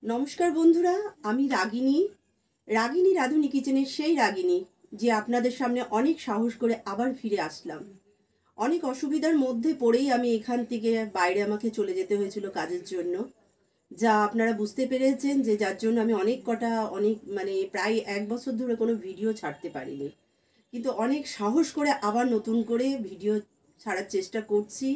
নমস্কার বন্ধুরা, আমি রাগিনী রাঁধুনি কিচেনের সেই রাগিনী যে আপনাদের সামনে অনেক সাহস করে আবার ফিরে আসলাম। অনেক অসুবিধার মধ্যে পড়েই আমি এখান থেকে বাইরে আমাকে চলে যেতে হয়েছিল কাজের জন্য, যা আপনারা বুঝতে পেরেছেন, যে যার জন্য আমি প্রায় 1 বছর ধরে কোনো ভিডিও ছাড়তে পারিনি। কিন্তু অনেক সাহস করে আবার নতুন করে ভিডিও ছাড়ার চেষ্টা করছি।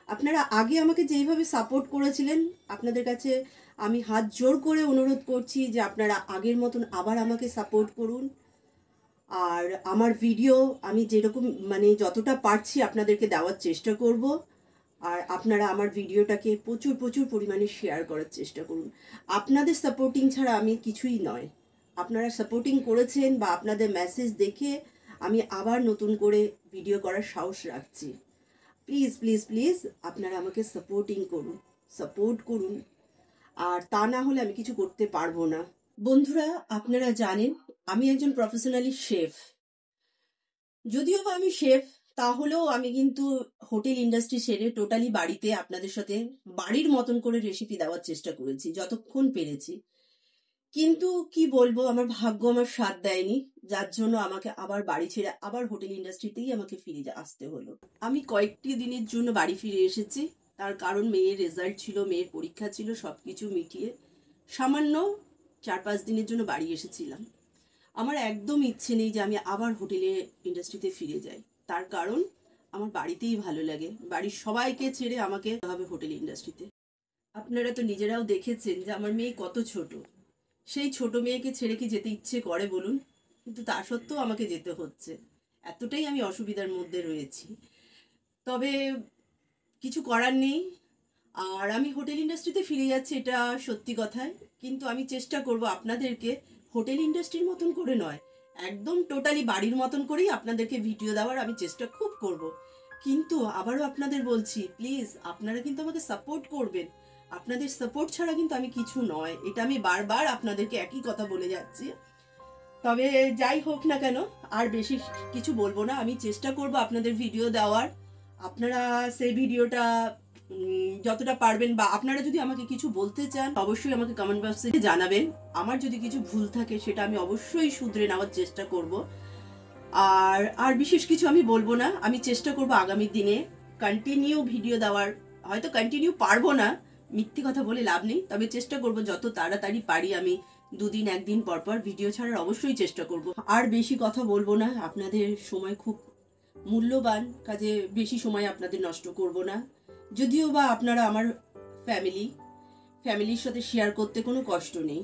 আপনারা আগে আমাকে যেইভাবে সাপোর্ট করেছিলেন, আপনাদের কাছে আমি হাত জোর করে অনুরোধ করছি যে আপনারা আগের মতন আবার আমাকে সাপোর্ট করুন। আর আমার ভিডিও আমি যেরকম যতটা পারছি আপনাদেরকে দেওয়ার চেষ্টা করব। আর আপনারা আমার ভিডিওটাকে প্রচুর প্রচুর পরিমাণে শেয়ার করার চেষ্টা করুন। আপনাদের সাপোর্টিং ছাড়া আমি কিছুই নয়। আপনারা সাপোর্টিং করেছেন বা আপনাদের মেসেজ দেখে আমি আবার নতুন করে ভিডিও করার সাহস রাখছি। প্লিজ প্লিজ প্লিজ আপনারা আমাকে সাপোর্ট করুন। আর তা না হলে আমি কিছু করতে পারবো না। বন্ধুরা, আপনারা জানেন আমি একজন প্রফেশনালি শেফ। যদিও বা আমি শেফ, তাহলেও আমি কিন্তু হোটেল ইন্ডাস্ট্রি ছেড়ে টোটালি বাড়িতে আপনাদের সাথে বাড়ির মতন করে রেসিপি দেওয়ার চেষ্টা করেছি যতক্ষণ পেরেছি। কিন্তু কি বলবো, আমার ভাগ্য আমার সাথ দেয়নি, যার জন্য আমাকে আবার বাড়ি ছেড়ে আবার হোটেল ইন্ডাস্ট্রিতেই আমাকে ফিরে আসতে হলো। আমি কয়েকটি দিনের জন্য বাড়ি ফিরে এসেছি, তার কারণ মেয়ের রেজাল্ট ছিল, মেয়ের পরীক্ষা ছিল, সবকিছু মিটিয়ে সামান্য 4-5 দিনের জন্য বাড়ি এসেছিলাম। আমার একদম ইচ্ছে নেই যে আমি আবার হোটেলে ইন্ডাস্ট্রিতে ফিরে যাই। তার কারণ আমার বাড়িতেই ভালো লাগে, বাড়ির সবাইকে ছেড়ে আমাকে হবে হোটেল ইন্ডাস্ট্রিতে। আপনারা তো নিজেরাও দেখেছেন যে আমার মেয়ে কত ছোট। সেই ছোট মেয়েকে ছেড়ে কি যেতে ইচ্ছে করে বলুন? কিন্তু তা সত্ত্বেও আমাকে যেতে হচ্ছে। এতটাই আমি অসুবিধার মধ্যে রয়েছি। তবে কিছু করার নেই। আর আমি হোটেল ইন্ডাস্ট্রিতে ফিরে যাচ্ছি, এটা সত্যি কথাই। কিন্তু আমি চেষ্টা করব আপনাদেরকে হোটেল ইন্ডাস্ট্রির মতন করে নয়, একদম টোটালি বাড়ির মতন করেই আপনাদেরকে ভিডিও দেওয়ার আমি চেষ্টা খুব করব। কিন্তু আবারও আপনাদের বলছি, প্লিজ আপনারা কিন্তু আমাকে সাপোর্ট করবেন। আপনাদের সাপোর্ট ছাড়া কিন্তু আমি কিছু নয়, এটা আমি বারবার আপনাদেরকে একই কথা বলে যাচ্ছি। তবে যাই হোক না কেন, আর বেশি কিছু বলবো না। আমি চেষ্টা করব আপনাদের ভিডিও দেওয়ার। আপনারা সেই ভিডিওটা যতটা পারবেন, বা আপনারা যদি আমাকে কিছু বলতে চান অবশ্যই আমাকে কমেন্ট বক্সে জানাবেন। আমার যদি কিছু ভুল থাকে সেটা আমি অবশ্যই শুধরে নেওয়ার চেষ্টা করব। আর বিশেষ কিছু আমি বলবো না। আমি চেষ্টা করব আগামী দিনে কন্টিনিউ ভিডিও দেওয়ার। হয়তো কন্টিনিউ পারবো না, মিথ্যে কথা বলে লাভ নেই, তবে চেষ্টা করব যত তাড়াতাড়ি পারি আমি 2 দিন 1 দিন পর পর ভিডিও ছাড়ার অবশ্যই চেষ্টা করব। আর বেশি কথা বলবো না, আপনাদের সময় খুব মূল্যবান, কাজে বেশি সময় আপনাদের নষ্ট করব না। যদিও বা আপনারা আমার ফ্যামিলির সাথে শেয়ার করতে কোনো কষ্ট নেই,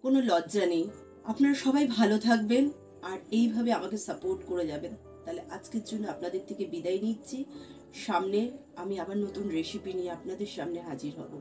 কোনো লজ্জা নেই। আপনারা সবাই ভালো থাকবেন আর এইভাবে আমাকে সাপোর্ট করে যাবেন। তাহলে আজকের জন্য আপনাদের থেকে বিদায় নিচ্ছি। সামনে আমি আবার নতুন রেসিপি নিয়ে আপনাদের সামনে হাজির হব।